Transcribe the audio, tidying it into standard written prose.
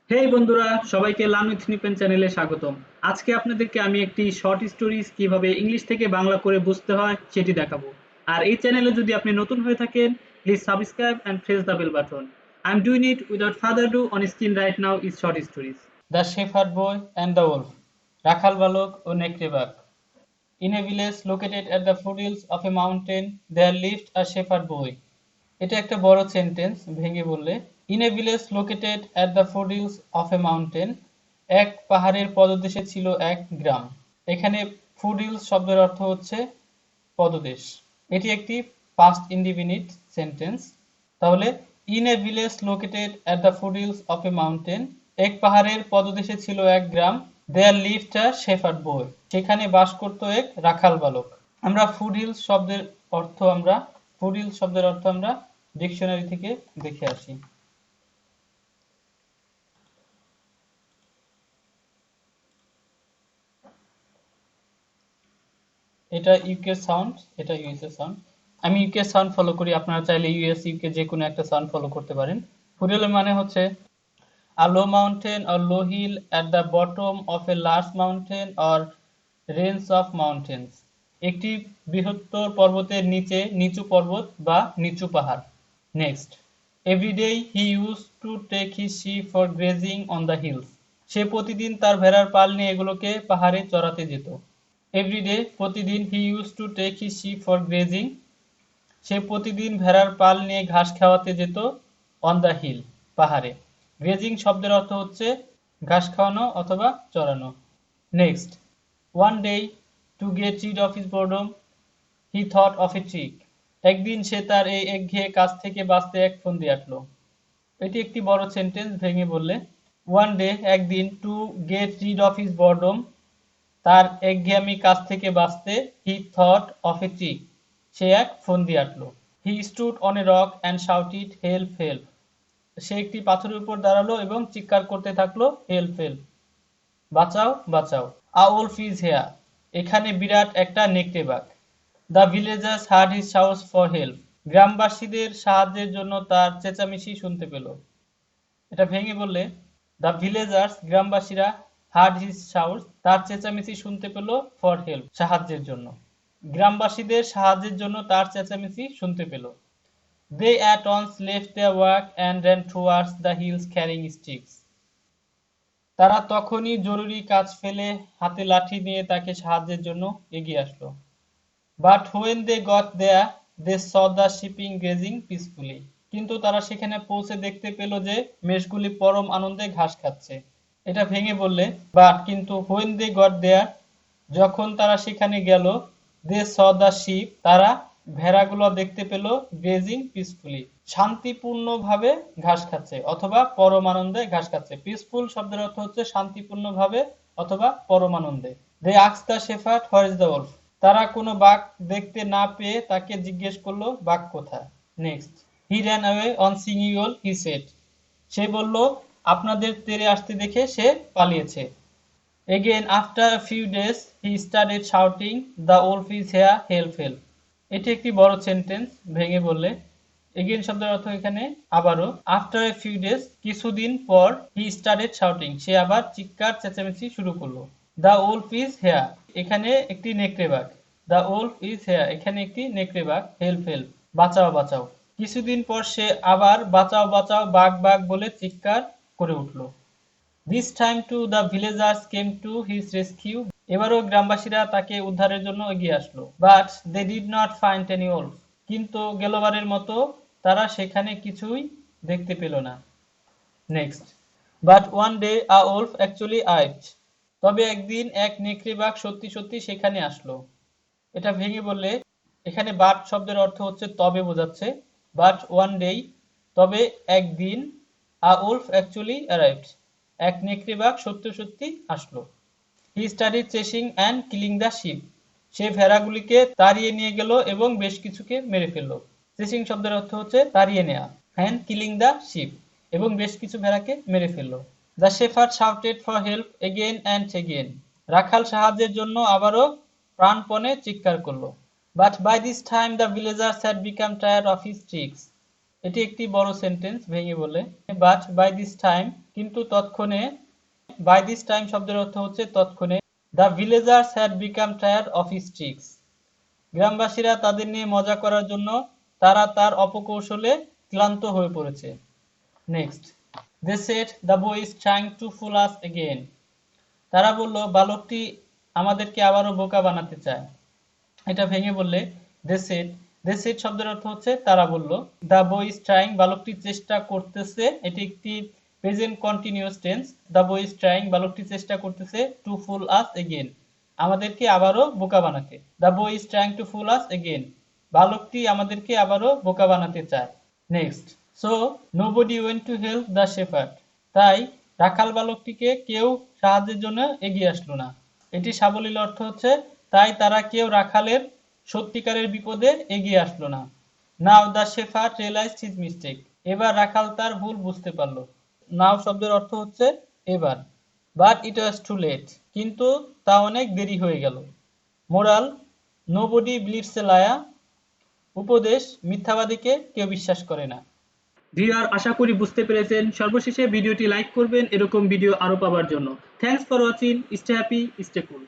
হেই বন্ধুরা, সবাইকে learn with Nipen চ্যানেলে স্বাগতম। আজকে আপনাদেরকে আমি একটি শর্ট স্টোরিজ কিভাবে ইংলিশ থেকে বাংলা করে বুঝতে হয় সেটি দেখাবো। আর এই চ্যানেলে যদি আপনি নতুন হয়ে থাকেন, please subscribe and press the bell button. I am doing it without further ado. On screen right now is short stories. The shepherd boy and the wolf. রাখাল বালক ও নেকড়ে বাঘ। In a village located at the foothills of a mountain, there lived a shepherd boy. এটা একটা বড় sentence, ভেঙে বললে in a village located at the foothills of a mountain, এক পাহাড়ের পদদেশে ছিল এক গ্রাম। এখানে ফুটহিলস শব্দের অর্থ হচ্ছে পদদেশ। এটি একটি পাস্ট ইনডিফিনিট সেন্টেন্স। তাহলে in a village located at the foothills of a mountain, এক পাহাড়ের পদদেশে ছিল এক গ্রাম। দেয়ার লিভড আ শেফার্ড বয়, সেখানে বাস করত এক রাখাল বালক। আমরা ফুটহিলস শব্দের অর্থ আমরা ডিকশনারি থেকে দেখে আসি। এটা ইউকে সাউন্ড, এটা ইউএসএ সাউন্ড। আমি ইউকে সাউন্ড ফলো করি, আপনারা চাইলে ইউএস ইউকে যে কোনো একটা সাউন্ড ফলো করতে পারেন। ফুটহিল মানে হচ্ছে a low mountain or low hill at the bottom of a large mountain or range of mountains, একটি বৃহত্তর পর্বতের নিচে নিচু পর্বত বা নিচু পাহাড়। Next, every day he use to take his sheep for grazing on the hills, সে প্রতিদিন তার ভেড়ার পাল নিয়ে এগুলোকে পাহাড়ে চড়াতে যেত। এভরি ডে প্রতিদিন, he use to take his sheep for grazing, সে প্রতিদিন ভেড়ার পাল নিয়ে ঘাস খাওয়াতে যেত। অন দ্য হিল পাহাড়ে। গ্রেজিং শব্দের অর্থ হচ্ছে ঘাস খাওয়ানো অথবা চড়ানো। Next, one day to get rid of his boredom he thought of a trick, একদিন সে তার এই একঘেয়ে কাজ থেকে বাঁচতে এক ফন্দি আঁটলো। এটি একটি বড় সেন্টেন্স, ভেঙে বললে ওয়ান ডে একদিন, to get rid of his boredom তার একঘেয়েমি কাজ থেকে বাঁচতে, he thought of a trick সে এক ফন্দি আঁটলো। He stood on a rock and shouted help help, সে একটি পাথরের উপর দাঁড়ালো এবং চিৎকার করতে থাকলো হেল্প হেল্প, বাঁচাও বাঁচাও। আ ওলফ ইজ হেয়ার, এখানে বিরাট একটা নেকড়ে বাঘ। The villagers hard his শাউটস for help, গ্রামবাসীদের সাহায্যের জন্য তার চেঁচামেচি শুনতে পেল। এটা ভেঙে বললে দ্য ভিলেজার্স গ্রামবাসীরা, হার্ড হিজ শাউটস তার চেঁচামেচি শুনতে পেল, ফর হেল্প সাহায্যের জন্য। গ্রামবাসীদের সাহায্যের জন্য তার চেঁচামেচি শুনতে পেল। They at once left their work and ran towards the hills carrying sticks. তারা তখনই জরুরি কাজ ফেলে হাতে লাঠি নিয়ে তাকে সাহায্যের জন্য এগিয়ে আসলো। But when they got there, they saw the sheep grazing peacefully. কিন্তু তারা সেখানে পৌঁছে দেখতে পেল যে মেষগুলি পরম আনন্দে ঘাস খাচ্ছে। এটা ভেঙে বললে বাট কিন্তু, when they got there যখন তারা সেখানে গেল, they saw the sheep তারা ভেড়াগুলো দেখতে পেল, grazing peacefully শান্তিপূর্ণভাবে ঘাস খাচ্ছে অথবা পরমানন্দে ঘাস খাচ্ছে। পিসফুল শব্দের অর্থ হচ্ছে শান্তিপূর্ণভাবে অথবা পরমানন্দে। they asked the shepherd where is the wolf, তারা কোনো বাঘ দেখতে না পেয়ে তাকে জিজ্ঞেস করলো বাঘ কোথায়। Next, he ran away on seeing a wolf, he said, সে বলল আপনাদের তেড়ে আসতে দেখে সে পালিয়েছে। Again after a few days he started shouting, the wolf is here, help help. এটি একটি বড় সেন্টেন্স, ভেঙে বললে এগেইন শব্দের অর্থ এখানে আবারও। আফটার এ ফিউ ডেজ কিছুদিন পর, হি স্টার্টেড শাউটিং সে আবার চিৎকার চেঁচামেচি শুরু করলো। দ্য ওলফ ইজ হেয়ার, এখানে একটি নেকড়ে বাঘ। দ্য ওলফ ইজ হেয়ার, এখানে একটি নেকড়ে বাঘ। হেল্প হেল্প, বাঁচাও বাঁচাও। কিছুদিন পর সে আবার বাঁচাও বাঁচাও বাঘ বাঘ বলে চিৎকার করে উঠল। This time too the villagers came to his rescue, এবারও গ্রামবাসীরা তাকে উদ্ধারের জন্য এগিয়ে আসলো। But they did not find any wolf, কিন্তু গেলবারের মতো তারা সেখানে কিছুই দেখতে পেল না। Next, but one day a wolf actually arrived, তবে একদিন এক নেকড়ে বাঘ সত্যি সত্যি সেখানে আসলো। এটা ভেঙে বললে এখানে বাট শব্দের অর্থ হচ্ছে তবে বোঝাচ্ছে। বাট ওয়ান ডে তবে একদিন, আ ওলফ অ্যাকচুয়ালি অ্যারাইভড এক নেকড়ে বাঘ সত্যি সত্যি আসলো। He started chasing and killing the sheep, সে ভেড়াগুলিকে তাড়িয়ে নিয়ে গেল এবং বেশ কিছুকে মেরে ফেলল। চেসিং শব্দের অর্থ হচ্ছে তাড়িয়ে নেওয়া। অ্যান্ড কিলিং দ্য শিপ, এবং বেশ কিছু ভেড়াকে মেরে ফেলল। The shepherd shouted for help again and again, রাখাল সাহায্যের জন্য আবারও প্রাণপণে চিৎকার করলো। But by this time the villagers had become tired of his tricks, এটি একটি বড় সেন্টেন্স ভেঙে বলে। বাট বাই দিস টাইম, কিন্তু তৎক্ষণে, বাই দিস টাইম শব্দের অর্থ হচ্ছে তৎক্ষণে। The villagers had become tired of his tricks, গ্রামবাসীরা তাদের নিয়ে মজা করার জন্য তারা তার অপকৌশলে ক্লান্ত হয়ে পড়েছে। Next, they said the boy is trying to fool us again, তারা বলল বালকটি আমাদেরকে আবারও বোকা বানাতে চায়। এটা ভেঙে বললে দে সেড, দে সেড শব্দের অর্থ হচ্ছে তারা বলল। দ্য বয় ইজ ট্রাইং, বালকটি চেষ্টা করতেছে, এটি একটি present continuous tense. The boy is trying, বালকটি চেষ্টা করতেছে, টু ফুল আস এগেইন, আমাদেরকে আবারও বোকা বানাতে। The boy is trying to fool us again, বালকটি আমাদেরকে আবারও বোকা বানাতে চায়। Next, so nobody went to help the shepherd, তাই রাখাল বালকটিকে কেউ সাহায্যের জন্য এগিয়ে আসলো না। এটি সাবলীল অর্থ হচ্ছে তাই তারা কেউ রাখালের সত্যিকারের বিপদে এগিয়ে আসলো না। Now the shepherd realised his mistake, এবার রাখাল তার ভুল বুঝতে পারলো। নাও শব্দের অর্থ হচ্ছে এবার। But it was too late, কিন্তু তা অনেক দেরি হয়ে গেল। Moral, nobody believes a liar, উপদেশ, মিথ্যাবাদীকে কেউ বিশ্বাস করে না। ভিউয়ার, আশা করি বুঝতে পেরেছেন। সর্বশেষে ভিডিওটি লাইক করবেন এরকম ভিডিও আরো পাওয়ার জন্য। Thanks for watching, stay happy, stay cool.